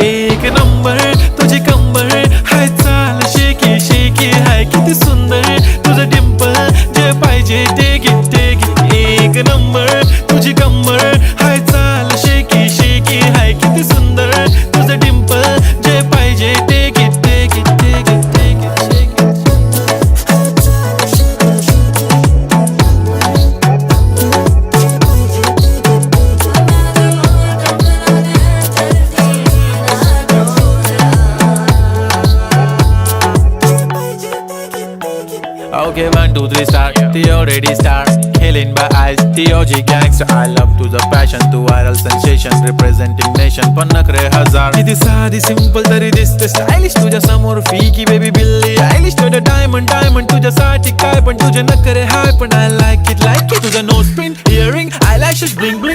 एक नंबर तुझी कंबर हाय चाल शेकी शेकी हाय किती सुंदर तुझं डिंपल जे पाहिजे ते घे एक नंबर तुझी कंबर हाय चाल शेकी शेकी हाय किती सुंदर तुझं डिंपल जे पाहिजे ते घे Okay, 1, 2, 3 start. The already start. Killing by eyes. The OG gangster. I love to the passion, to viral sensation, representing nation. पण नखरे हजार. किती साधी सिंपल तरी दिसते स्टायलिश तुझ्या समोर फीकी बेबी बिल्ली आयलिश तुझं डायमंड तुझ्यासाठी काय पण तुझे नखरे हाय पण I like it तुझं nose pin earring eyelashes bling bling